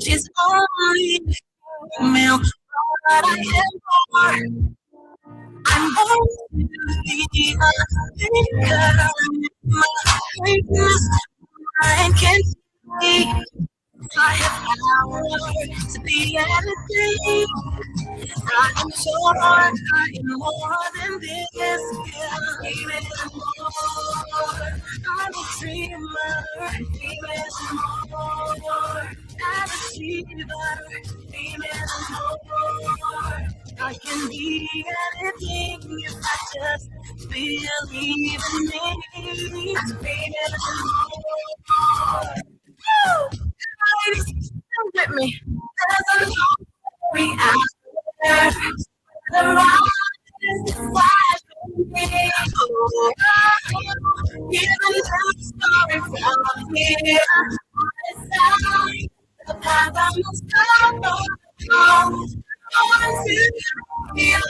She's only female, but I am more. I'm going to be a thinker. My greatness, I can see. I have power to be anything. I am sure I am more than this. Yeah, even more. I'm a dreamer, even more. I'm a achiever, even more. I can be anything if I just believe in me. Even more. Woo! Ladies, sing with me. There's a story out there. The rise is flashing. Oh, even the story from here. It's time. The path I must follow. I want to feel.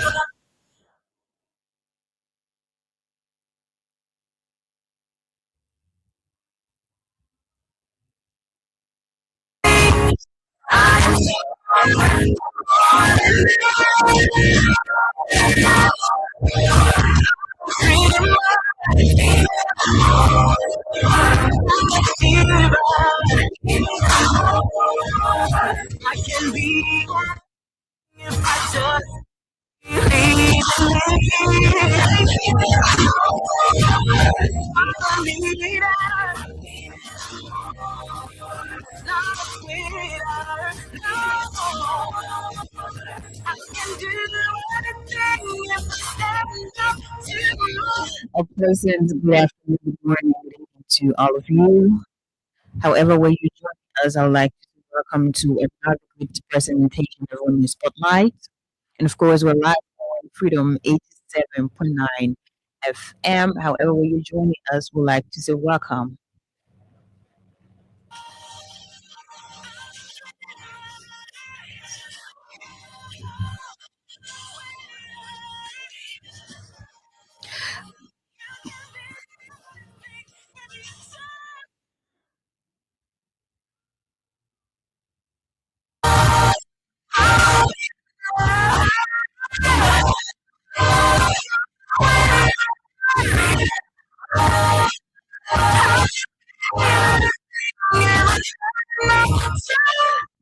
I can be if I just believe I'm a leader, not a quitter. No, I can do anything if I stand up to. A pleasant good afternoon, good morning, good evening to all of you. However, when you join us, I'd like to welcome to another great presentation of Women Spotlight. And of course, we're live on Freedom 87.9 FM. However, when you're joining us, we'd like to say welcome.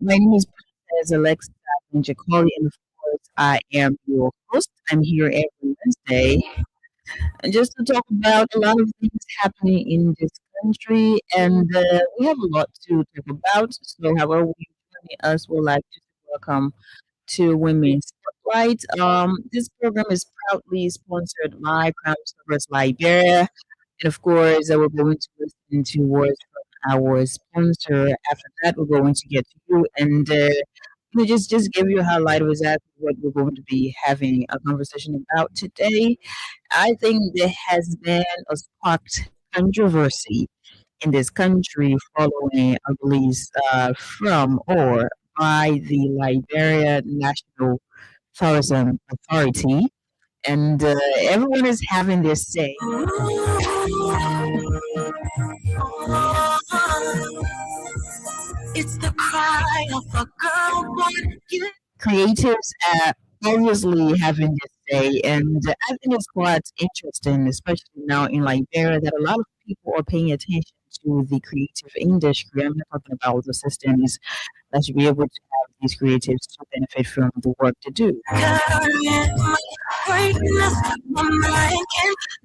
My name is Princess Alexa Njikoli, and of course, I am your host. I'm here every Wednesday, and just to talk about a lot of things happening in this country, and we have a lot to talk about. So, however, you joining us, would like to welcome to Women's Spotlight. This program is proudly sponsored by Crown Service Liberia, and of course, we're going to listen to words from our sponsor. After that, we're going to get to you and just give you a highlight of exactly what we're going to be having a conversation about today. I think there has been a sparked controversy in this country following a release from or by the Liberia National Tourism Authority, and everyone is having their say. It's the cry of a girl born. Creatives are obviously having this say, and I think it's quite interesting, especially now in Liberia, that a lot of people are paying attention to the creative industry. I'm not talking about the systems that should be able to have these creatives to benefit from the work they do.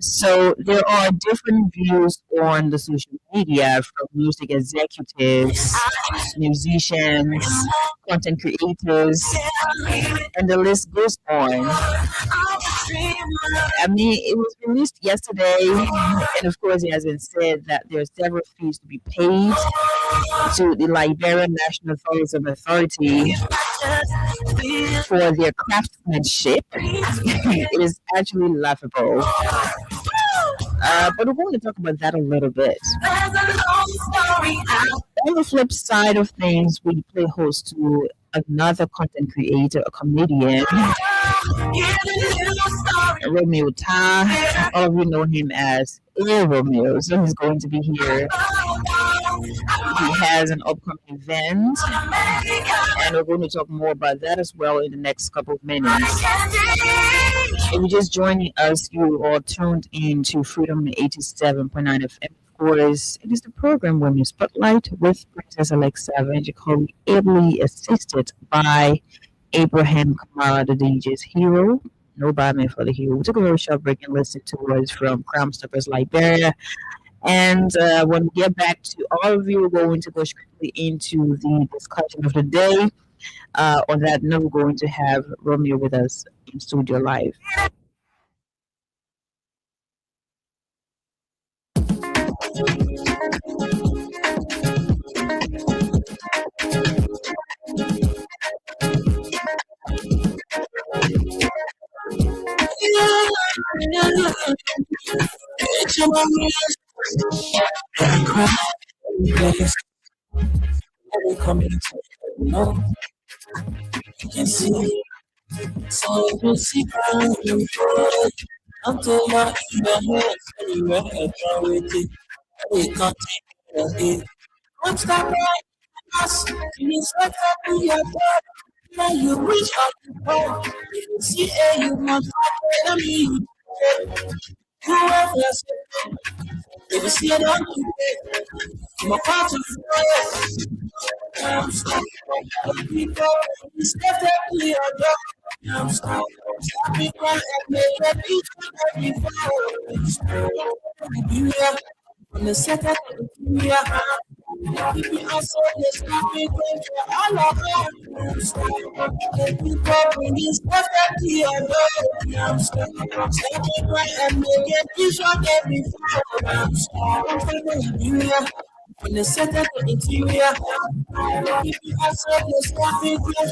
So there are different views on the social media from music executives, musicians, content creators, and the list goes on. I mean, it was released yesterday, and of course, it has been said that there are several fees to be paid to the Liberian National Tourism Authority for their craftsmanship. It is actually laughable. But we're going to talk about that a little bit. On the flip side of things, we play host to another content creator, a comedian, Romeo Ta. All of you know him as Air Romeo, so he's going to be here He has an upcoming event, and we're going to talk more about that as well in the next couple of minutes. If you're just joining us, you are tuned in to Freedom 87.9 FM. Of course, it is the program Women Spotlight with Princess Alexa Vanjicoli, ably assisted by Abraham Kamara, the DJ's hero. No Batman for the hero. We took a very short break and listened to words from Crime Stoppers Liberia. And when we get back to all of you, we're going to go strictly into the discussion of the day. On that note, we're going to have Romeo with us in studio live. You can see, so you see, until my in the hands anywhere I try with it. We can't take it. Don't stop right us. You set up in your bed. Now you reach out the phone. If you see a you want to me. Whoever said, if you see it on you, my part of the I'm stuck. People, it's definitely a dog. I'm stuck. Stop it right and make it each and every fall. On the second, we are if you are so distracted, for all of us. The people bring this definitely a dog. Stop it right and make it each and every fall. On the second interior, if you are so distracted, for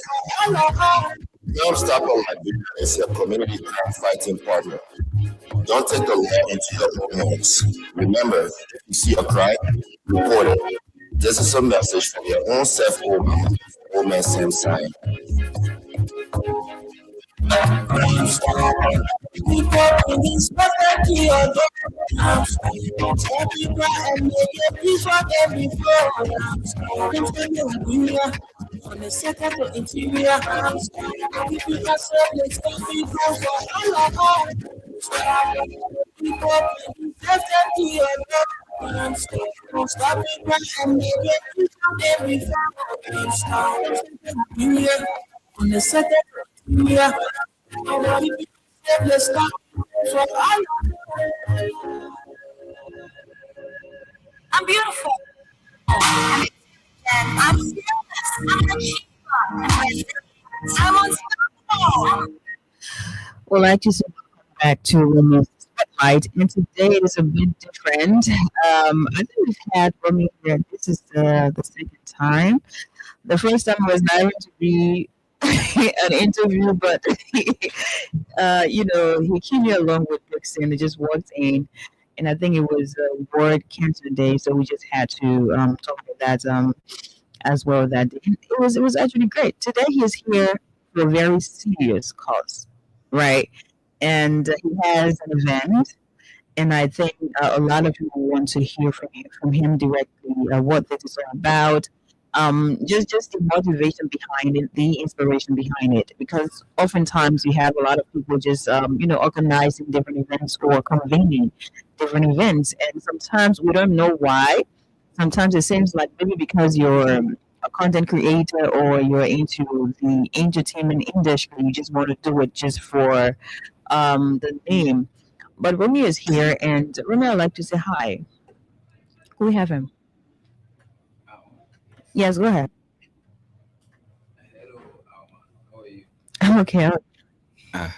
all of us. Don't stop on my video is your community crime fighting partner. Don't take the law into your own hands. Remember, if you see a crime, report it. This is a message from your own self, old man, same sign. People in this perfectly a dog. Happy bright and make it before them before. On the second interior, if you are so let's go for all of us. People in this perfectly a dog. Stop it right and make it before them before. On the second interior, let's stop for all. I'm beautiful. I'm fearless. I'm an achiever. I'm unstoppable. Well, I just welcome back to Romeo Spotlight, and today it is a bit different. I think we've had Romeo here. This is the second time. The first time was not going to be an interview, but he came here along with Dixon. They just walked in, and I think it was World Cancer Day, so we just had to talk about that as well that day. And it was actually great. Today he is here for a very serious cause, right? And he has an event, and I think a lot of people want to hear from him directly what this is all about. Just the motivation behind it, the inspiration behind it, because oftentimes we have a lot of people just organizing different events or convening different events, and sometimes we don't know why. Sometimes it seems like maybe because you're a content creator or you're into the entertainment industry, you just want to do it just for the name. But Romeo is here, and Romeo, I'd like to say hi. Can we have him? Yes, go ahead. Hello, Alma. How are you? I'm okay.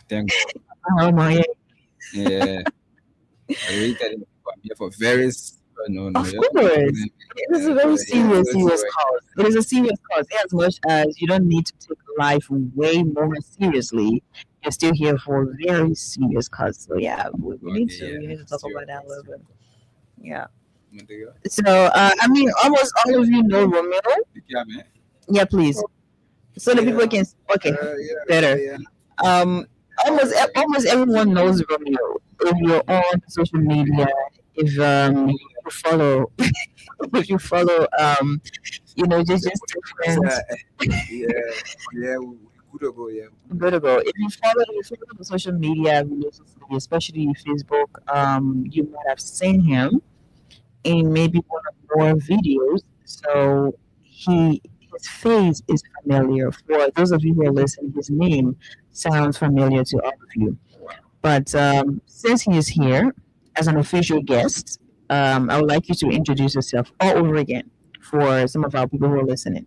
Thank God. Oh my, Yeah, I waited. I'm here for very no, no. of course. It is a very serious, serious cause. It is a serious cause. As much as you don't need to take life way more seriously, you're still here for a very serious cause. So yeah, we need to talk about that a little bit. Yeah. So I mean, almost all of you know Romeo. Yeah, man. Yeah, please. So the people can. Okay, better. Yeah. Um, almost everyone knows Romeo. If you're on social media, if you you follow, if you follow, just different. Yeah, yeah, we could go, yeah. Good to go. If you follow the social media religiously, especially Facebook, you might have seen him in maybe one or more videos. So his face is familiar. For those of you who are listening, his name sounds familiar to all of you. But since he is here as an official guest, I would like you to introduce yourself all over again for some of our people who are listening.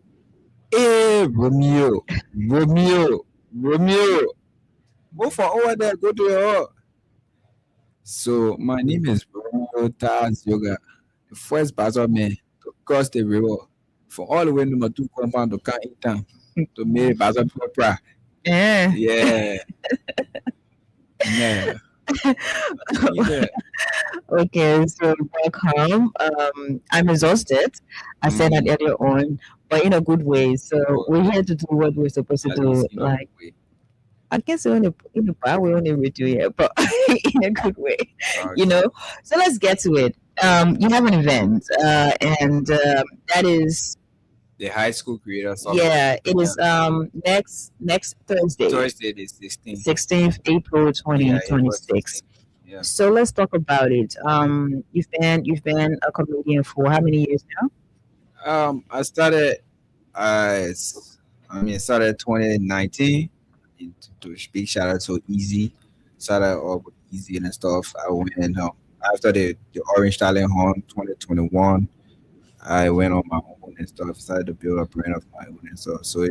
Hey, Romeo, Romeo, Romeo. Go for over there, go to your hall. So my name is Romeo Taz Yoga, the first battle man to cross the river from all the way number 2 compound to Canton to make battle proper. Yeah. Yeah, yeah. Yeah. Okay, so welcome. I'm exhausted. I said that Mm, earlier on, but in a good way. So oh, we're here to do what we're supposed to at least do. in a Like, way. I guess in a bad way, only we do it, but in a good way, you Okay. know. So let's get to it. You have an event, and that is, The high school creator summit. yeah, it Yeah. is next Thursday, Thursday the 16th. 16th April Yeah, April 2026. 16th. Yeah. So let's talk about it. You've been a comedian for how many years now? I started started 2019. To big shout out to Easy. Started off with Easy and stuff. I went after the Orange Talent Hunt 2021. I went on my own and stuff. Started to build a brand of my own and stuff. So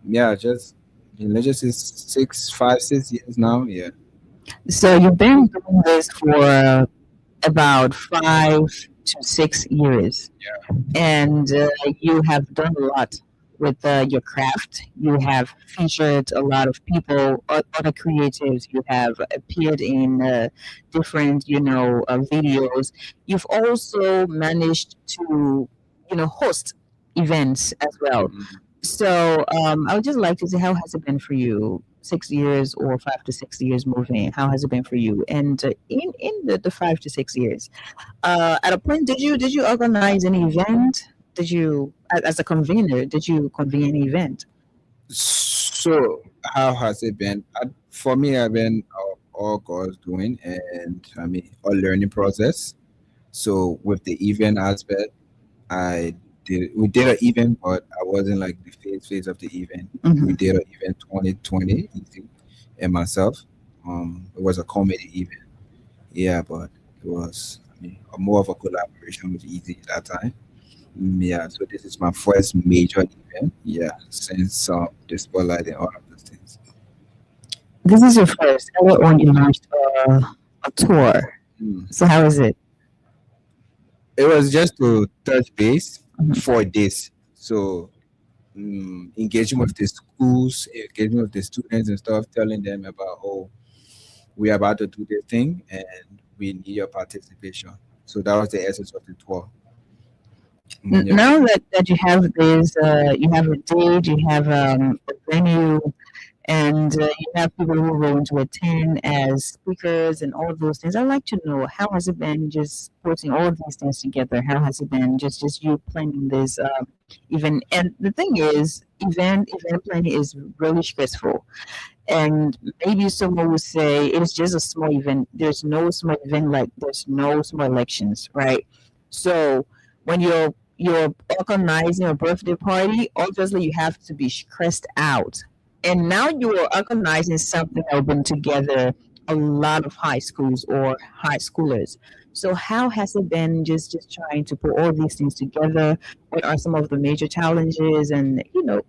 yeah, just let's just say 6 5 6 years now. Yeah. So you've been doing this for about 5 to 6 years, and you have done a lot with your craft. You have featured a lot of people, other creatives. You have appeared in different, videos. You've also managed to, host events as well. Mhm. So I would just like to say, how has it been for you? 6 years or 5 to 6 years moving. How has it been for you? And in the 5 to 6 years, at a point, did you organize an event? Did you, as a convener, did you convene an event? So how has it been? For me, I've been all God's doing, and a learning process. So with the event aspect, I we did an event, but I wasn't like the face of the event. We Hmm. did an event 2020, Easy and myself. It was a comedy event. Yeah, but it was more of a collaboration with Easy at that time. Yeah, so this is my first major event. Yeah, since the spotlight and all of those things. This is your first. Earlier on, you launched a tour. Mm. So how is it? It was just to touch base Mhm. for this. So engaging with the schools, engaging with the students and stuff, telling them about, oh, we're about to do this thing and we need your participation. So that was the essence of the tour. Yeah. Now that you have this, you have a date, you have a venue, and you have people who are going to attend as speakers and all of those things. I'd like to know, how has it been just putting all of these things together? How has it been just you planning this event? And the thing is, event planning is really stressful. And maybe someone would say it is just a small event. There's no small event, like there's no small elections, right? So when you're organizing a birthday party, obviously you have to be stressed out. And now you are organizing something that will bring together a lot of high schools or high schoolers. So how has it been just trying to put all these things together? What are some of the major challenges, and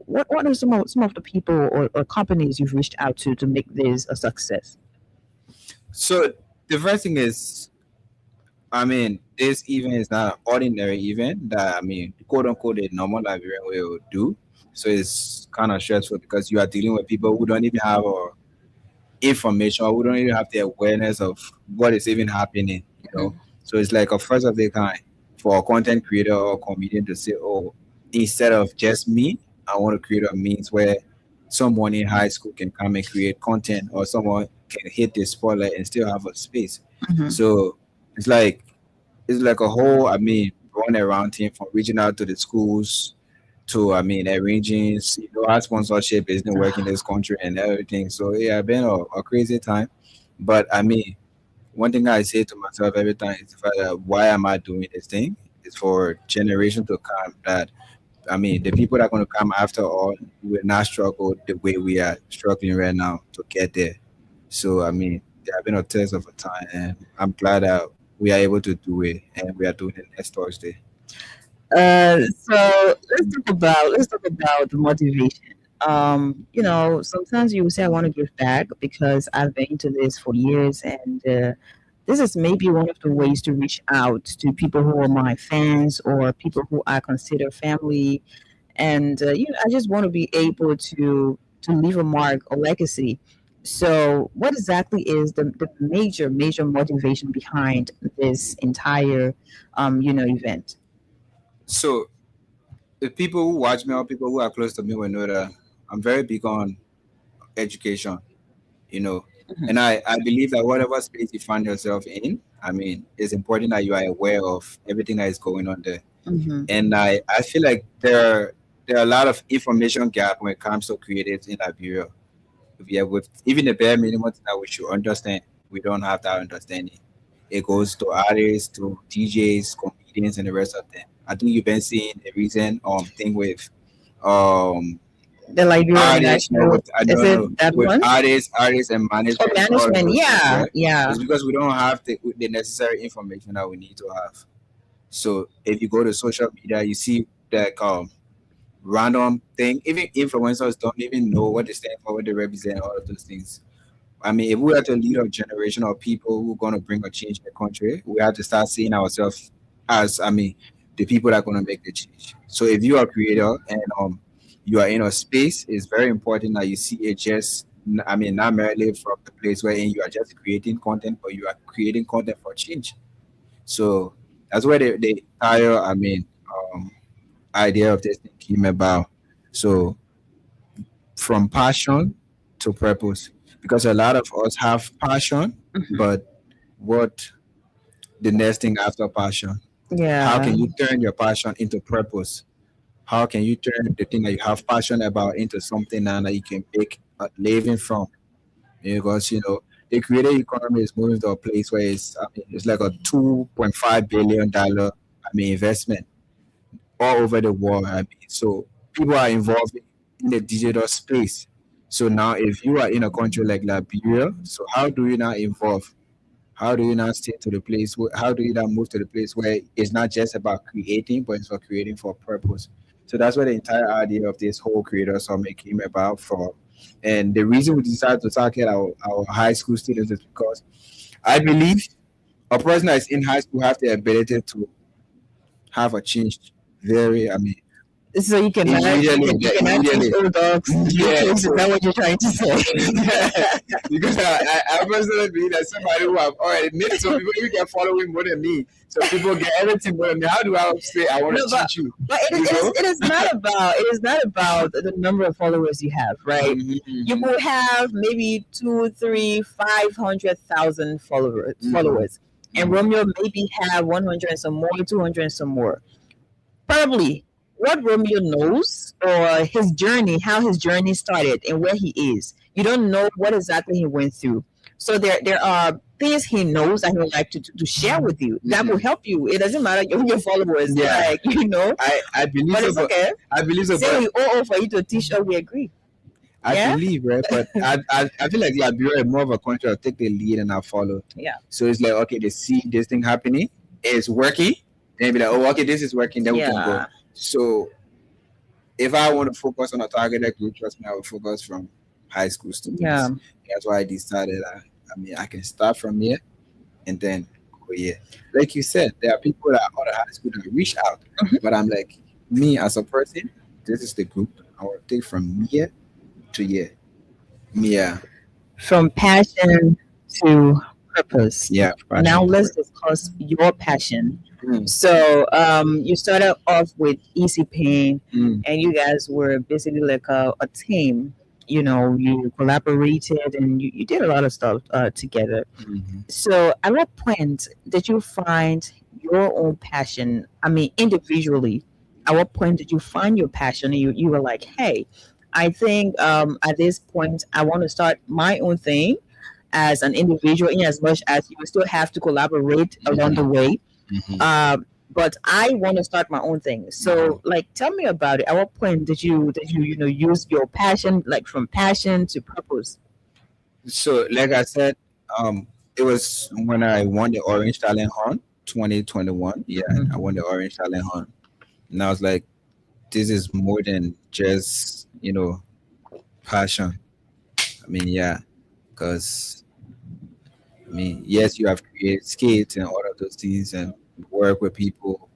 what are some of the people or companies you've reached out to make this a success? So the first thing is, this event is not an ordinary event that quote unquote a normal Liberian will do. So it's kind of stressful because you are dealing with people who don't even have information or who don't even have the awareness of what is even happening. So it's like a first of a kind for a content creator or comedian to say, oh, instead of just me, I want to create a means where someone in high school can come and create content, or someone can hit the spotlight and still have a space. Mhm. So it's like it's like a whole, run around team from reaching out to the schools to, arranging, our sponsorship isn't working in this country and everything. So yeah, been a crazy time. But one thing I say to myself every time is the fact that why am I doing this thing? It's for generation to come that the people that are going to come after all will not struggle the way we are struggling right now to get there. So there have been a test of a time, and I'm glad that we are able to do it, and we are doing it next Thursday. So let's talk about the motivation. Sometimes you will say I want to give back because I've been into this for years, and this is maybe one of the ways to reach out to people who are my fans or people who I consider family. And I just want to be able to leave a mark, a legacy. So, what exactly is the major motivation behind this entire, event? So the people who watch me or people who are close to me will know that I'm very big on education, you know. Mhm. And I believe that whatever space you find yourself in, it's important that you are aware of everything that is going on there. Mhm. And I feel like there are a lot of information gap when it comes to creatives in Liberia. Yeah, with even the bare minimum that we should understand, we don't have that understanding. It goes to artists, to DJs, comedians, and the rest of them. I think you've been seeing the recent thing with um The Liberian artists, National, with I is don't it know, that with one? artists and Oh, management and all of management. those things, Yeah, right? yeah. It's because we don't have the necessary information that we need to have. So if you go to social media, you see that random thing. Even influencers don't even know what they stand for, what they represent, all of those things. If we are to lead a generation of people who are going to bring a change in the country, we have to start seeing ourselves as, the people that are going to make the change. So if you are a creator and you are in a space, it's very important that you see it just, not merely from the place where you are just creating content, but you are creating content for change. So that's where the entire, idea of this thing came about. So from passion to purpose, because a lot of us have passion, Mhm. but what the next thing after passion? How Yeah. can you turn your passion into purpose? How can you turn the thing that you have passion about into something now that you can make a living from? Because the creative economy is moving to a place where it's like a $2.5 billion investment all over the world. So people are involved in the digital space. So now, if you are in a country like Liberia, so how do you now involve? How do you now stay to the place? How do you now move to the place where it's not just about creating, but it's for creating for purpose? So that's where the entire idea of this whole creator summit came about from. And the reason we decided to target our high school students is because I believe a person that is in high school have the ability to have a change very, So you cannot you immediately, can you yeah, cannot teach immediately. old dogs to do Yeah, things. Is so that what you're trying to say? because I personally believe that somebody who have already met some people, you can follow him more than me. So people get everything more than me. How do I say I want No, to teach you? but it You is, it is know? it is not about the number of followers you have, right? You Mm-hmm, will have maybe two, three, 500,000 mm-hmm, followers, and mm-hmm, Romeo maybe have 100 and some more, 200 and some more. Probably what Romeo knows or his journey, how his journey started and where he is. You don't know what exactly he went through. So there are things he knows that he would like to share with you that will mm-hmm. help you. It doesn't matter your followers, Yeah, like I believe but so, it's but okay. I believe so, Say but we owe for you to teach us, we agree. I Yeah? believe, right? But I feel like Liberia is more of a country that take the lead and I follow. Yeah. So it's like, okay, they see this thing happening, it's working, then be like, oh, okay, this is working, then we can go. Yeah. So if I want to focus on a targeted group, trust me, I will focus from high school Yeah. students. That's why I decided I can start from here and then go here. Like you said, there are people that are out of high school that reach out, but I'm like, me as a person, this is the group I want to take from here to here. Yeah, From passion to purpose. yeah, Now passion to let's purpose. discuss your passion. Mm, So you started off with Easy Pain, mm, and you guys were basically like a team. You collaborated and you did a lot of stuff together. mhm. So at what point did you find your own passion? I mean, individually, at what point did you find your passion and you were like, hey, I think at this point I want to start my own thing as an individual, in as much as you will still have to collaborate along the way. Mhm. But I want to start my own thing. So, like, tell me about it. At what point did you use your passion, like from passion to purpose? So, like I said, it was when I won the Orange Talent Hunt 2021. Yeah, I Mhm. won the Orange Talent Hunt, and I was like, this is more than just passion. I mean, yeah, because I mean, yes, you have created skits and all of those things and work with people.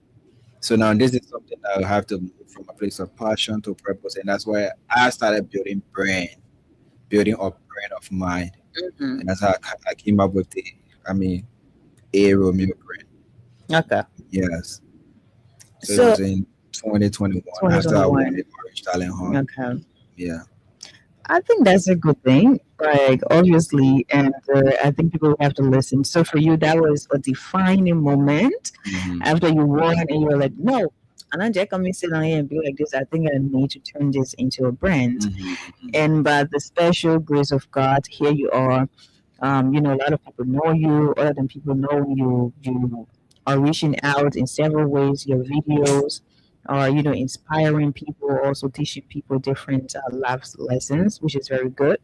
So now this is something that I have to move from a place of passion to purpose, and that's why I started building up brand of mine, Mhm. and that's how I came up with the, I mean, A Romeo brand. Okay. Yes. So it So was in 2021 after I won 2021. the Orange Talent Hunt. Okay. Yeah. I think that's a good thing. Like, obviously, and I think people have to listen. So for you, that was a defining moment Hmm. after you won, and you were like, no, I'm not just coming sit down here and be like this. I think I need to turn this into a brand. Hmm. And by the special grace of God, here you are. A lot of people know you. Other than people know you, you are reaching out in several ways. Your videos are, inspiring people, also teaching people different life lessons, which is very good.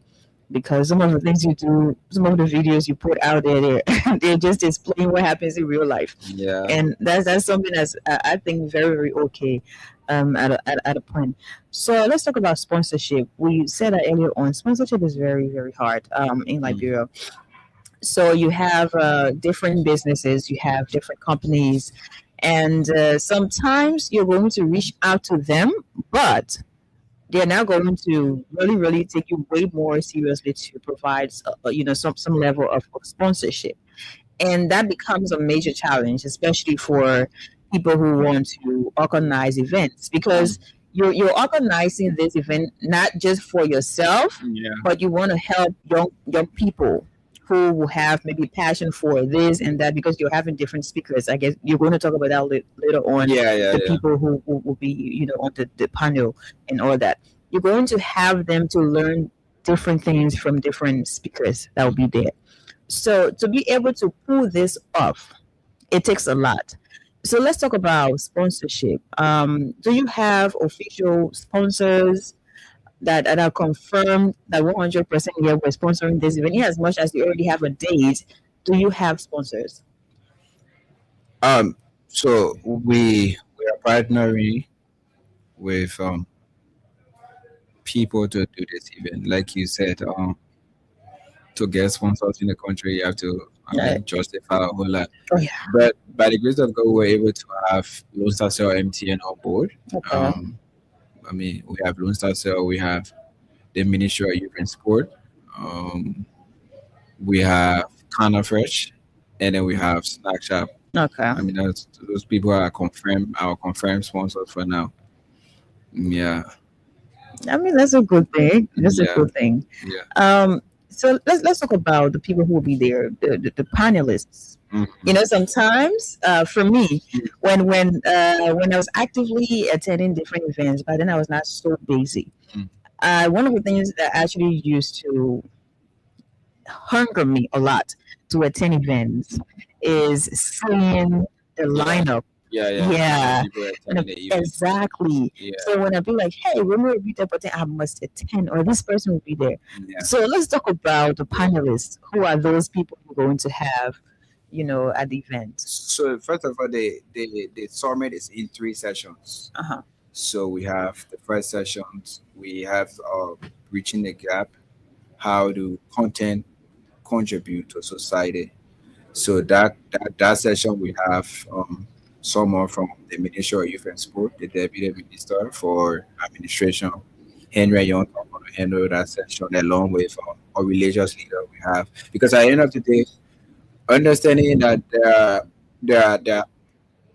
Because some of the things you do, some of the videos you put out there, they're just displaying what happens in real life, Yeah. and that's something that's I think very very okay. At a point. So let's talk about sponsorship. We said that earlier on. Sponsorship is very very hard in Mm. Liberia. So you have different businesses, you have different companies, and sometimes you're going to reach out to them, but they're now going to really, really take you way more seriously to provide, some level of sponsorship, and that becomes a major challenge, especially for people who want to organize events, because you're organizing this event not just for yourself, Yeah. but you want to help young people who will have maybe passion for this and that, because you're having different speakers. I guess you're going to talk about that later on. Yeah. Yeah. The Yeah. people who will be on the panel and all that, you're going to have them to learn different things from different speakers that will be there. So to be able to pull this off, it takes a lot. So let's talk about sponsorship. Do you have official sponsors that are confirmed that 100% yeah, we're sponsoring this event? In as much as you already have a date, do you have sponsors? Um. So we are partnering with people to do this event. Like you said, to get sponsors in the country, you have to, I Uh, mean, justify a whole lot. oh yeah. But by the grace of God, we were able to have Lone Star Cell MTN on board. Okay. Um, I mean, we have Lone Star Cell, we have the Ministry of Youth and Sport, um, we have Kana Fresh, and then we have Snack Shop. Okay. I mean, those people are confirmed, our confirmed sponsors for now. Yeah, I mean, that's a good thing. That's a yeah, good thing. yeah. So let's talk about the people who will be there, the panelists. Mhm. Sometimes for me, when I was actively attending different events, but then I was not so busy. Mm. One of the things that actually used to hunger me a lot to attend events is seeing the Yeah, lineup. yeah, yeah. The Yeah, people attending the event. exactly. Yeah, So when I be like, hey, when will be there, but then I must attend, or this person will be there. yeah. So let's talk about the panelists. Who are those people we're going to have, at the event? So first of all, the summit is in three sessions. Uh huh. So we have the first sessions. We have reaching the gap. How do content contribute to society? So that session we have someone from the Ministry of Youth and Sport, the Deputy Minister for Administration, Henry Young, going to handle that session along with our religious leader we have. Because at the end of the day, understanding that there are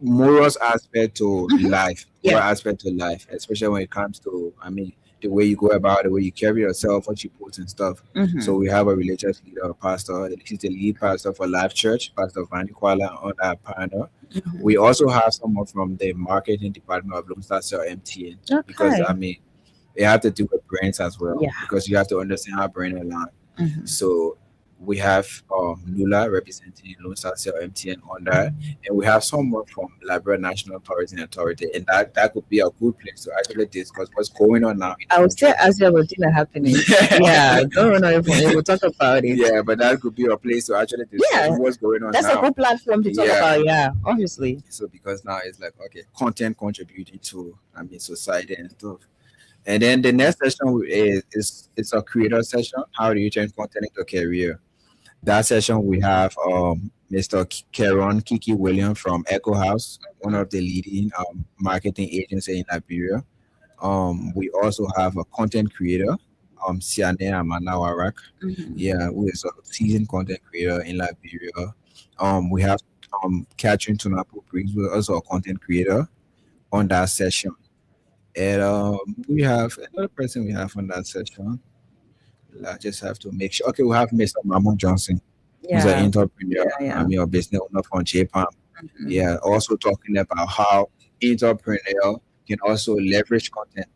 morals aspect to life, Yeah. moral aspect to life, especially when it comes to, I mean, the way you go about, the way you carry yourself, what you post and stuff. Mm-hmm. So we have a religious leader, a pastor. He's the lead pastor for Life Church, Pastor Vanny Kuala on our panel. We also have someone from the marketing department of Lone Star Cell MTN, because Okay. I mean, it have to do with brands as well, Yeah. because you have to understand how brand align. Mhm. So we have Lula representing Lone Star Cell MTN on that, and we have someone from Liberia National Tourism Authority, and that could be a good place to actually discuss what's going on now. I would say as there was dinner happening. Yeah, don't know if we'll talk about it. Yeah, but that could be a place to actually discuss Yeah, what's going on That's now. a good platform to talk Yeah. about. Yeah, obviously. So because now it's like, okay, content contributing to society and stuff. And then the next session is it's a creator session. How do you turn content into a career? That session we have Mr. Keron Kiki William from Echo House, one of the leading marketing agency in Liberia. We also have a content creator, Siane Amanawarak. Yeah, who is a seasoned content creator in Liberia. We have Catherine Tunapo Briggs, who is also a content creator on that session. And we have another person we have on that session. I just have to make sure. Okay, we have Mr. Mamon Johnson, who's an Yeah, entrepreneur. yeah. A business owner from JPAM. Mhm. Yeah, also talking about how entrepreneur can also leverage content.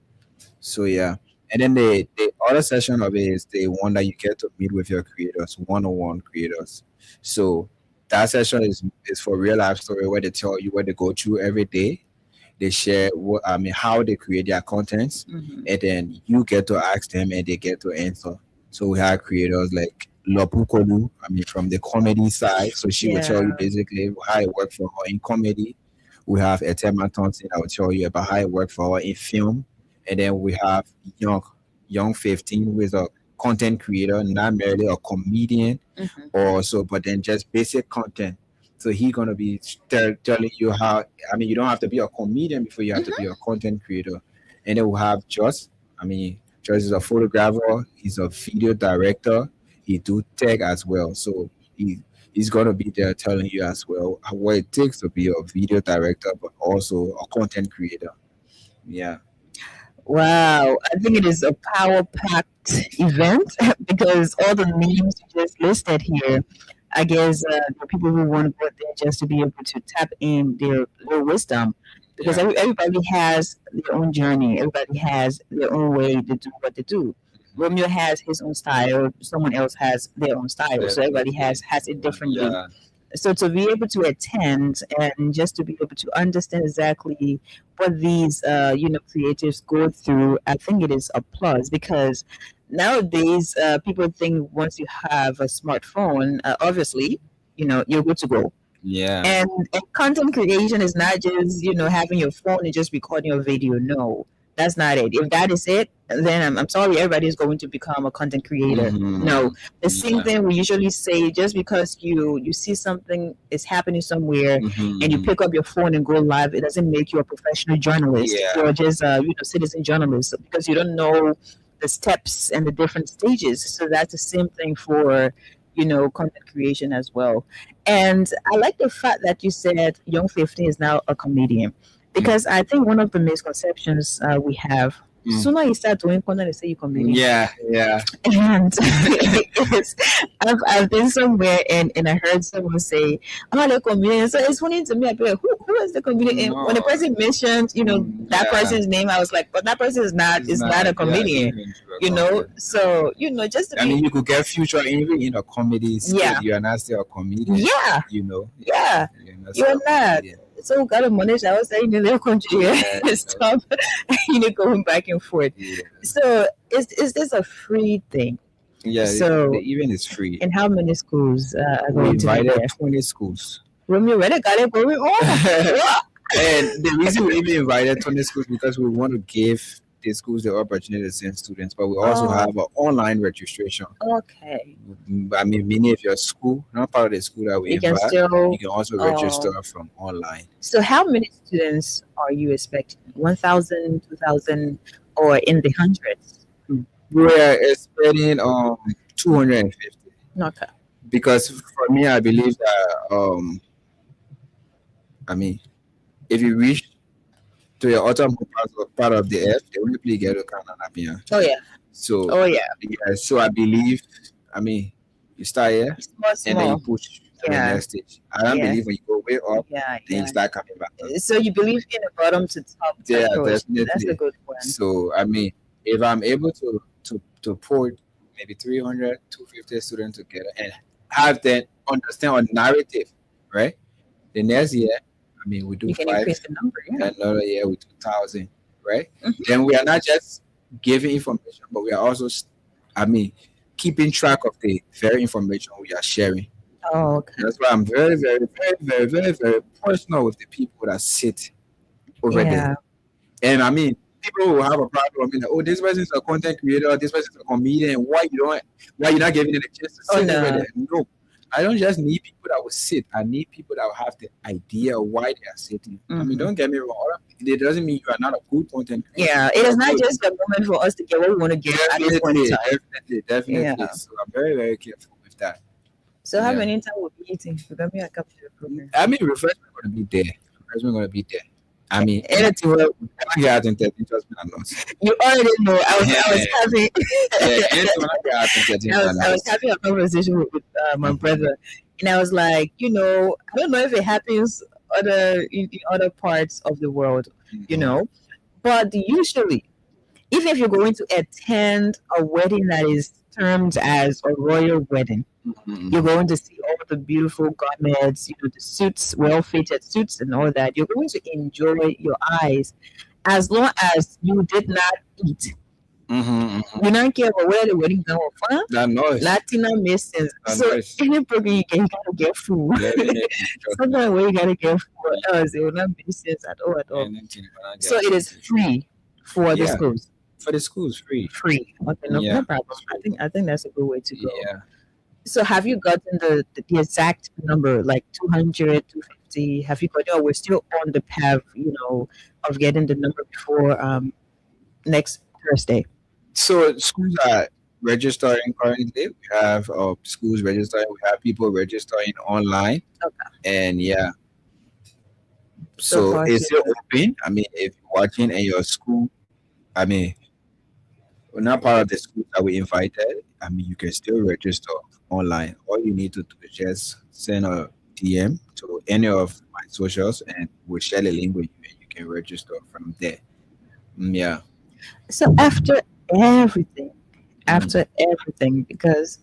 So yeah, and then the other session of it is the one that you get to meet with your creators, one-on-one creators. So that session is for real life story where they tell you what they go through every day. They share how they create their contents, Mhm. and then you get to ask them and they get to answer. So we have creators like Lopukolu, from the comedy side. So she will tell you Yeah. basically how it worked for her in comedy. We have Etema Thompson that will tell you about how it worked for her in film. And then we have Young 15, who is a content creator, not merely a comedian Mhm. or so, but then just basic content. So he gonna be telling you how. You don't have to be a comedian before you have to be a content creator. And then we have Joss. Joss is a photographer. He's a video director. He do tech as well. So he's gonna be there telling you as well what it takes to be a video director, but also a content creator. Yeah. Wow, I think it is a power packed event because all the names you just listed here, I guess there are people who want to go there just to be able to tap in their wisdom because Yeah. everybody has their own journey, everybody has their own way to do what they do. Romeo has his own style, someone else has their own style, so everybody has it differently. Yeah. So to be able to attend and just to be able to understand exactly what these creatives go through, I think it is a plus because nowadays people think once you have a smartphone, obviously you're good to go. Yeah. And content creation is not just having your phone and just recording a video. No, that's not it. If that is it, then I'm sorry, everybody is going to become a content creator. Mhm. No, the same Yeah. thing we usually say. Just because you see something is happening somewhere and you Mhm. pick up your phone and go live, it doesn't make you a professional journalist. Yeah. You're just a citizen journalist because you don't know the steps and the different stages. So that's the same thing for content creation as well. And I like the fact that you said Young 15 is now a comedian because I think one of the misconceptions we have. Mm. Sooner you start doing content, they say you comedian. Yeah. And it's, I've been somewhere and I heard someone say, "Oh, the comedian." So it's funny to me. I be like, who is the comedian? And when the person mentioned, that Yeah. person's name, I was like, "But that person is not a comedian." So just to be, you could get future even in a comedy skit. Yeah. You are not still a comedian. yeah, You know. yeah. You're not. You're still a not. comedian. So got to manage. I was saying in the country Yeah. stop, going back and forth. Yeah. So is this a free thing? Yeah. So- the event is free. And how many schools are We going to be invited there? 20 schools. Romeo, where they got it going on? And the reason we even invited 20 schools because we want to give the schools the opportunity to send students, but we also Oh. have an online registration. Okay, Many of your school, not part of the school that we you can invite, still. you can also Oh. register from online. So how many students are you expecting? 1,000, 2,000, or in the hundreds? We're expecting 250 Okay. because for me, I believe that if you reach to your uttermost part of the earth, they will really get to kind of happy. Oh yeah. So Oh yeah. yeah, so I believe, I mean, you start here Small, and then you small. push to the Yeah. next stage. I don't Yeah. believe when you go way up, Yeah. then you Yeah. start coming back. So you believe in a bottom to top Yeah, approach. That's a definitely. good one. So I mean, if I'm able to put maybe 300, 250 students together and have them understand our narrative, right? The next year, I mean, we do You can five, increase the number. Yeah. another year we do 1,000, right? Mhm. Then we are not just giving information, but we are also, I mean, keeping track of the very information we are sharing. Oh, okay. That's why I'm very, very, very, very, very, very personal with the people that sit over there. Yeah. And I mean, people will have a problem. I mean, like, oh, this person is a content creator, this person is a comedian. Why you're not giving them a chance to Oh, sit no. over there? No, I don't just need people that will sit. I need people that will have the idea of why they are sitting. I mean, Mhm. don't get me wrong. It doesn't mean you are not a good content creator. Yeah. It is not just the moment for us to get what we want to get at this point in Definitely, time. definitely. Yeah. So I'm very, very careful with that. So how Yeah. many times will be eating? Because me, I capture the program. I mean, refreshment going to be there. Refreshment going to be there. I mean, And anything well, I get out in 13, just me and us. you already know. I was having. Yeah, anything when I get out in 13, I was having a conversation with my brother, and I was like, I don't know if it happens in other parts of the world, but usually, even if you're going to attend a wedding that is termed as a royal wedding, you're going to see all the beautiful garments, the suits, well fitted suits, and all that. You're going to enjoy your eyes as long as you did not eat. You don't care about where the wedding going from. That noise. Latina makes sense. That So noise. any program you get, you gotta get food. Definitely. Sometimes where you gotta get food, else it will not make sense at all. Anything when I get So out. it is free for the Yeah. schools. For the schools, free. Free. Okay, no, Yeah. no problem. I think that's a good way to go. Yeah. So have you gotten the exact number, like 200, 250? Have you gotten, or we're still on the path, of getting the number before next Thursday? So schools are registering currently. We have schools registering. We have people registering online. Okay. And yeah. So So far, it's so still open. I mean, if you're watching in your school, I mean, we're not part of the schools that we invited. I mean, you can still register online. All you need to do is just send a DM to any of my socials, and we'll share the link with you, and you can register from there. Yeah. So after everything, because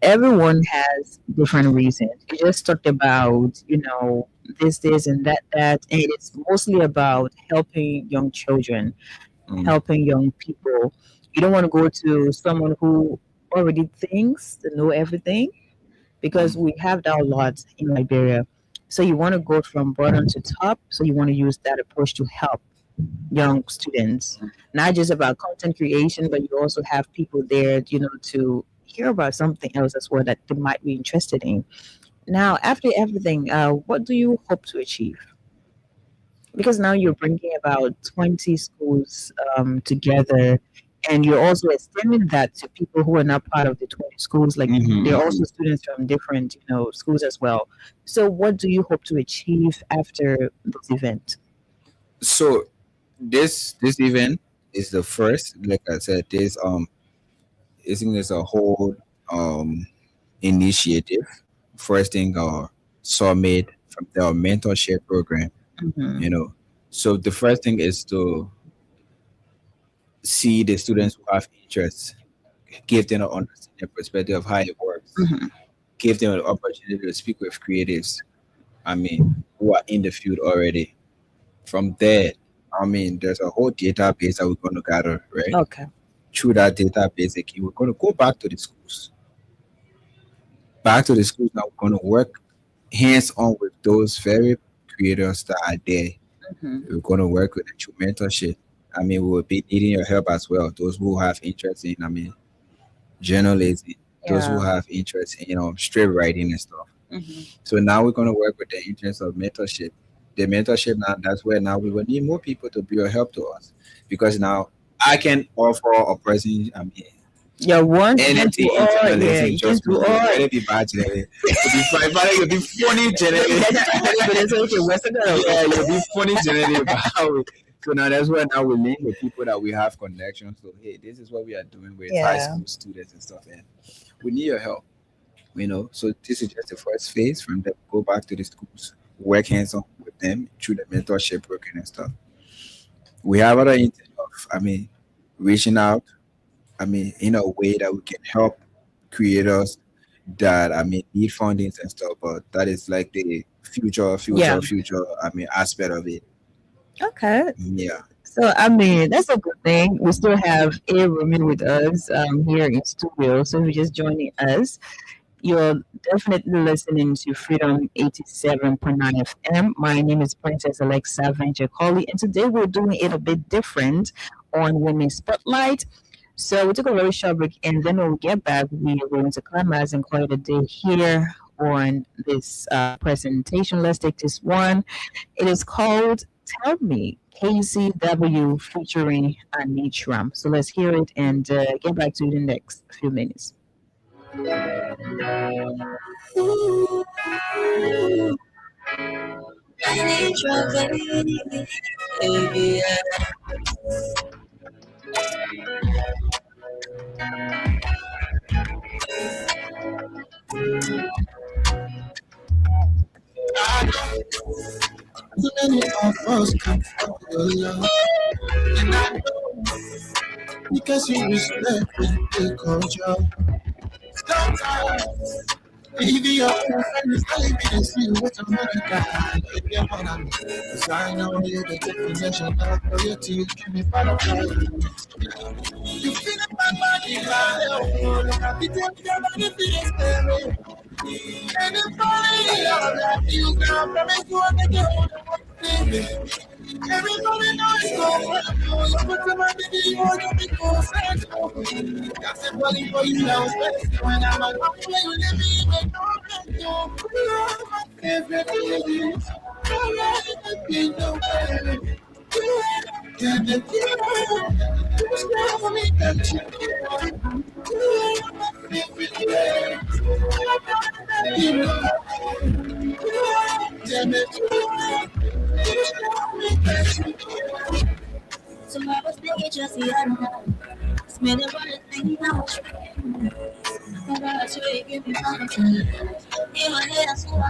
everyone has different reasons. You just talked about, this, and that, and it's mostly about helping young children, Mm. helping young people. You don't want to go to someone who already thinks to know everything, because we have that a lot in Liberia. So you want to go from bottom to top. So you want to use that approach to help young students, not just about content creation, but you also have people there, to hear about something else as well that they might be interested in. Now, after everything, what do you hope to achieve? Because now you're bringing about 20 schools together, and you're also extending that to people who are not part of the 20 schools. Like, Mhm. they're also students from different, schools as well. So, what do you hope to achieve after this event? So this event is the first. Like I said, I think there's a whole initiative. First thing, summit from their mentorship program. Mhm. So the first thing is to see the students who have interests, give them an understanding perspective of how it works, Mhm. give them an opportunity to speak with creatives. I mean, who are in the field already. From there, I mean, there's a whole database that we're going to gather, right? Okay. Through that database, again, we're going to go back to the schools. Back to the schools now, we're going to work hands on with those very creators that are there. Mhm. We're going to work with the true mentorship. I mean, we will be needing your help as well. Those who have interest in, journalism, those who Yeah. have interest in, script writing and stuff. Mhm. So now we're going to work with the interest of mentorship. The mentorship now, that's where now we will need more people to be a help to us, because now I can offer a person, Yeah, one anything can do in all. Yeah, journalism. you can Just do all. let it be bad journalism. It'll be fine, but it'll be funny journalism. But it's okay. What's it gonna Yeah, you'll be funny journalism. So So now that's why now we link with people that we have connections. So hey, this is what we are doing with high Yeah. school students and stuff, and we need your help. So this is just the first phase. From there, go back to the schools, work hands on with them through the mentorship program and stuff. We have other intent of, reaching out. In a way that we can help creators that need fundings and stuff. But that is like the Yeah. future. Aspect of it. Okay. Yeah. So I mean, that's a good thing. We still have A Romeo with us here in studio. So you're just joining us. You're definitely listening to Freedom 87.9 FM. My name is Princess Alexa Venture-Colley, and today we're doing it a bit different on Women's Spotlight. So we took a very short break, and then when we get back, we are going to climax and call it a day here on this presentation. Let's take this one. It is called Tell Me, KCW featuring Anitram. So let's hear it and get back to the next few minutes. I need your baby. Too many of us can fall in love, and I know because you respect me, the culture. Sometimes, baby, your friend is telling me to see what I'm gonna die. If you wanna know, 'cause I know you're the definition of loyalty. You give me butterflies. You feel it, my body, I be telling your body, feel it, and if only I love you, girl, promise you I'll make you hold on. Everybody knows it's going you put to my baby, you want to be cool, friends. Got somebody for you now, especially when I'm at home, when you let me even know that you are my favorite baby. You're right, I feel no better. Can you tell me that you are my favorite baby? You damn it, so I was thinking just the other night. It's been a running thing I was trying. But I swear you give me my time. In my head, I swear I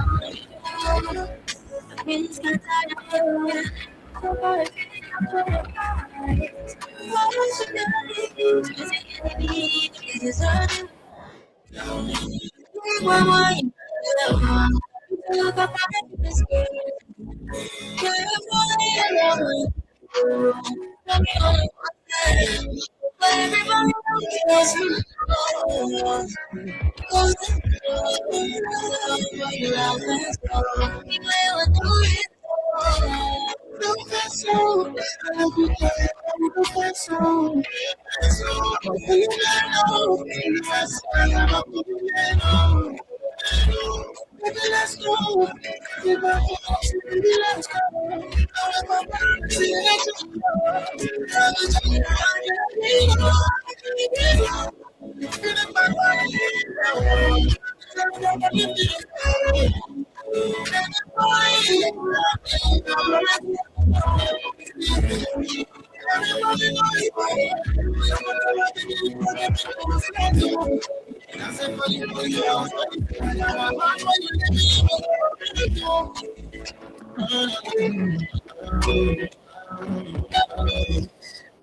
want to. I really just got tired of it. So far, it's why don't you get me? Just get me. You deserve it. Why you look up at this girl? Everybody knows let's go. Let's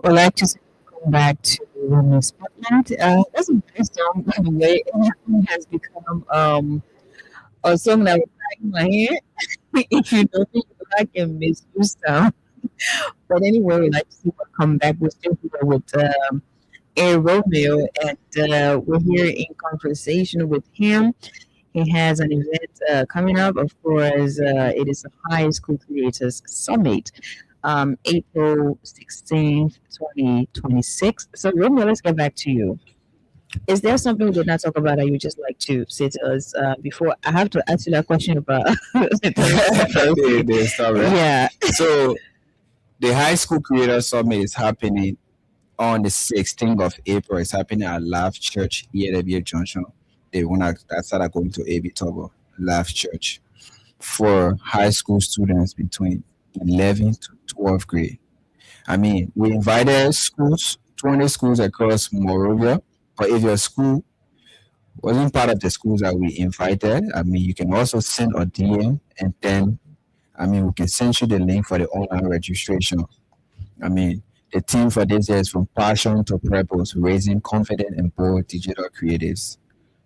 I'd like to come back to Women's Spotlight. That's a nice song, by the way. It has become a song that was back in my head. If you know me, I can misuse sound. But anyway, we'd like to see what come back. We're still here with A Romeo, and we're here in conversation with him. He has an event coming up. Of course, it is the High School Creators Summit, April 16th, 2026. So, Romeo, let's get back to you. Is there something we did not talk about that you just like to say to us before? I have to ask you that question about. They start, right? Yeah. So the High School Creator Summit is happening on the 16th of April. It's happening at Life Church, ELW Junction. That's how they're going to AB Togo, Life Church, for high school students between 11th to 12th grade. I mean, we invited schools, 20 schools across Morovia. But if your school wasn't part of the schools that we invited, I mean, you can also send a DM, and then, I mean, we can send you the link for the online registration. I mean, the theme for this year is from passion to purpose, raising confident and bold digital creatives.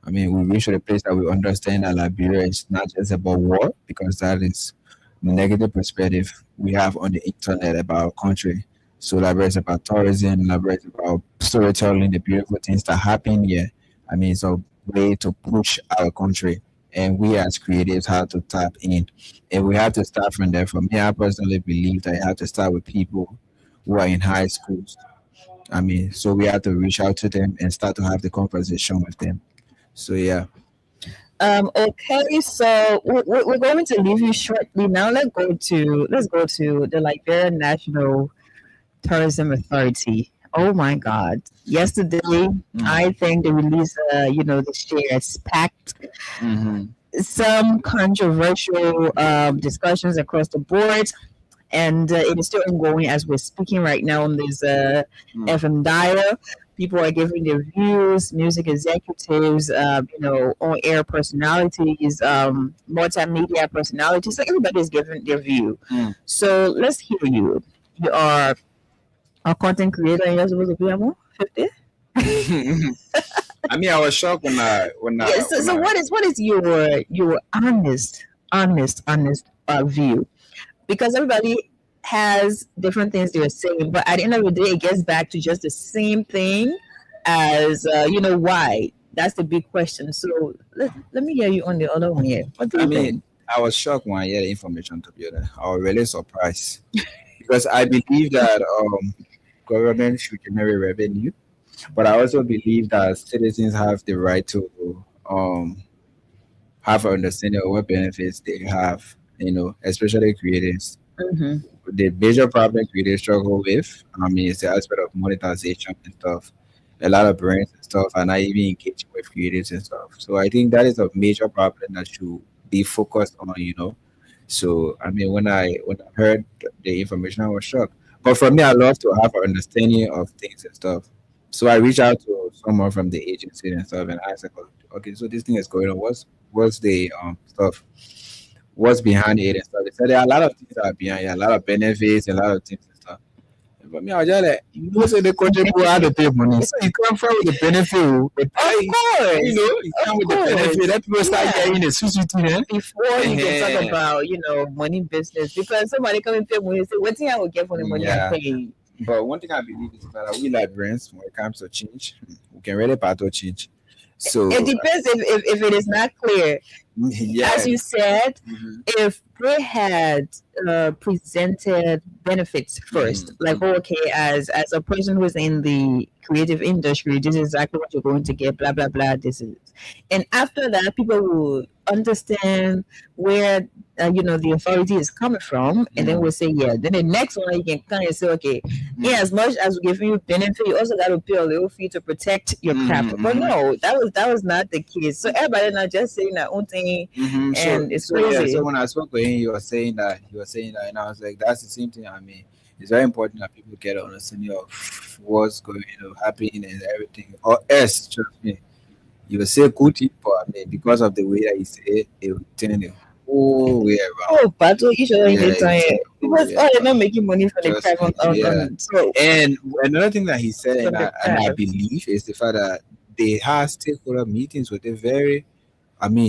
I mean, we reach to the place that we understand that Liberia is not just about war, because that is the negative perspective we have on the internet about our country. So Liberia is about tourism, Liberia is about storytelling, the beautiful things that happen here. I mean, it's a way to push our country. And we as creatives have to tap in. And we have to start from there. For me, I personally believe that you have to start with people who are in high schools. I mean, so we have to reach out to them and start to have the conversation with them. So yeah. Okay, so we're going to leave you shortly now. Let's go to the Liberian National Tourism Authority. Oh my God! Yesterday, I think they released, the shares packed Mm-hmm. some controversial discussions across the board, and it is still ongoing as we're speaking right now on this FM dial. People are giving their views, music executives, on-air personalities, multimedia personalities. So everybody is giving their view. Mm. So let's hear you. You are a content creator and you're supposed to be about 50? I mean, I was shocked Yes. So what is your honest view? Because everybody has different things they're saying, but at the end of the day, it gets back to just the same thing as why. That's the big question. So let me hear you on the other one here. What do I you mean, think? I was shocked when I heard the information, to be honest. I was really surprised because I believe that government should generate revenue, but I also believe that citizens have the right to have an understanding of what benefits they have. Especially creators. Mm-hmm. The major problem creators struggle with, I mean, is the aspect of monetization and stuff. A lot of brands and stuff are not even engaging with creators and stuff. So I think that is a major problem that should be focused on. So I mean, when I heard the information, I was shocked. But for me, I love to have an understanding of things and stuff. So I reached out to someone from the agency and stuff and asked, like, okay, so this thing is going on. What's the stuff? What's behind it and stuff? They said there are a lot of things that are behind it, a lot of benefits, a lot of things and stuff. But me, I was just like, say the country people have to pay money. So you come from with the benefit, the Of price, course. you come with the benefit. course. Let people start Yeah. getting the sweet then. Before you can talk Eh, about, money business, because somebody come and pay money, say, what thing I will get for the money I Yeah. pay? But one thing I believe is that we like brands when it comes to change, we can really battle change. So It depends if it is not clear. yeah. As you said, Mhm. if they had presented benefits first, like, oh, okay, as a person who's in the creative industry, this is exactly what you're going to get, blah blah blah. This is, and after that, people will understand where the authority is coming from, and then we'll say, yeah. Then the next one, you can kind of say, okay, yeah, as much as we're giving you benefit, you also got to pay a little fee to protect your craft. But no, that was not the case. So everybody not just saying their own thing, Mm-hmm. and it's Yeah. crazy. So when I spoke with him, he was saying that, and I was like, that's the same thing. I mean, it's very important that people get an understanding of what's going to happen and everything. Or else, trust me, you will say good thing, but I mean, because of the way that you say it, it will turn the whole way around. Oh, battle each other in Yeah, the it's time a whole because way they're around. not making money from the Just crime yeah. so And another thing that he said, from the and I crime. believe, is the fact that they have stakeholder meetings with the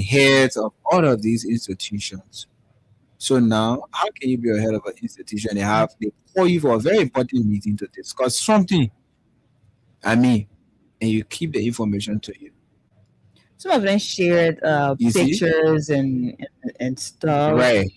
heads of all of these institutions. So now, how can you be a head of an institution and they call you for a very important meeting to discuss something? I mean, and you keep the information to you. Some of them shared You see? pictures and stuff, Right.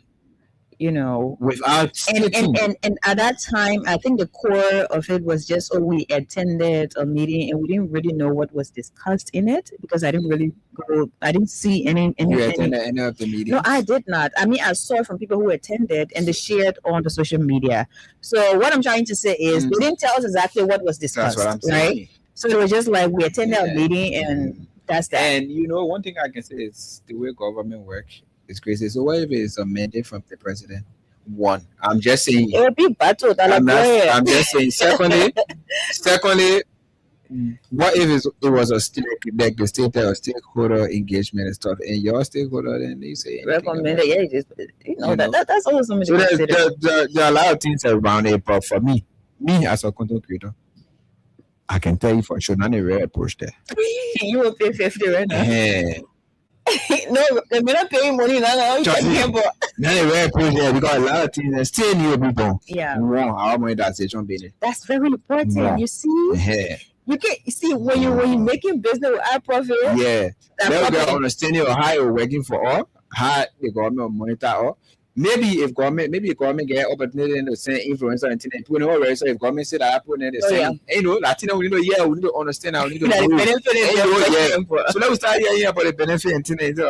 And, Without and, stating. and at that time, I think the core of it was just, oh, we attended a meeting and we didn't really know what was discussed in it because I didn't see any. You attended any of the meetings? No, I did not. I mean, I saw from people who attended and they shared on the social media. So what I'm trying to say is they didn't tell us exactly what was That's discussed, what I'm right? saying. So it was just like we attended a Yeah. meeting and that's that. And one thing I can say is the way government work is crazy. So what if it's a mandate from the president? One, I'm just saying. It would be battle that I'm not. like I'm just saying. Secondly, what if it was a like the stakeholder engagement and stuff, and your stakeholder then they say anything about recommended. Yeah, just You know. that's also something So to consider. there are a lot of things around it, but for me as a content creator, I can tell you for sure, not a rare approach there. You will pay 50 right now. Eh, No, they're not paying money now. You Just- can hear, but not a rare approach there because a lot of things that still need to be done. yeah, Wrong, how much that station being that's very important. Yeah. You see, Yeah, you can see when you're making business with high profit. yeah. That Let's get profit, understanding of how you're working for all, how the government will monitor all. Maybe the government get opportunity to send influencer and things, people know already. So if government say that happen, then they Oh, say, yeah. hey, no, Latino, we need to understand now, we need to that the know. benefit is Hey, they're no, yeah. paying for. So let me start hearing about the benefit and things. Instead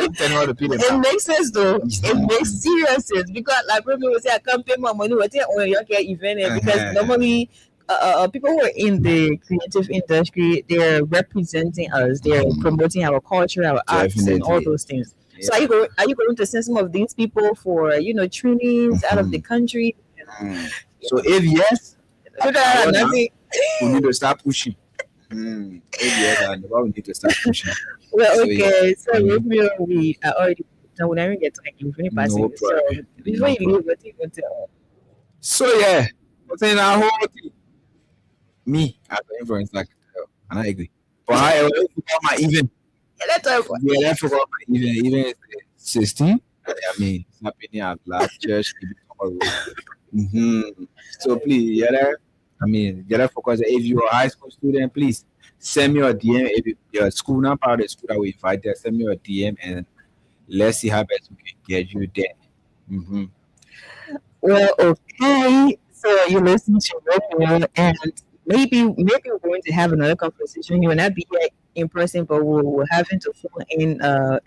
of telling how to pay them. It makes sense though. It makes serious sense because like people will say I can't pay my money. What on your event because Uh-huh. normally people who are in the creative industry they're representing us. They're promoting our culture, our arts, and all Definitely. those things. Yeah. So are you going to send some of these people for trainings out of the country? So if yes, So that I nothing. we need to start pushing. If yes, I know we need to start pushing. Well, So, okay. So Romeo, we are already. No, we never get time. We're finishing passing. No So problem. before No you leave, what do you want to tell? So yeah, but then I whole thing. Me as an influencer, and I agree. But however, if you got my even, Yeah, let's talk about. yeah, I forgot my even 16. I mean, it's happening at Black Church. So please, focus. If you're a high school student, please send me a DM. If your school not part of the school that we invite there, send me a DM and let's see how best we can get you there. Well, okay. So you're listening to Romeo, and maybe we're going to have another conversation. You will not be here in person, but we'll have him to phone in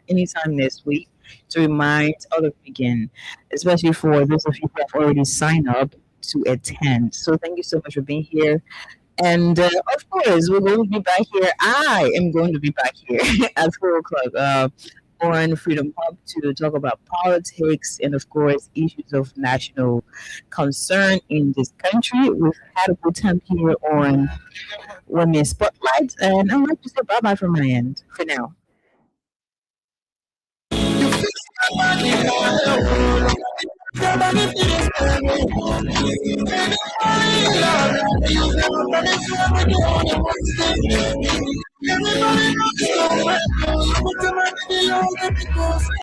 anytime next week to remind all of you again, especially for those of you who have already signed up to attend. So thank you so much for being here. And of course, we're going to be back here. I am going to be back here at 4 o'clock on Freedom Hub to talk about politics and, of course, issues of national concern in this country. We've had a good time here on Women Spotlight, and I'd like to say bye bye from my end for now. Everybody knows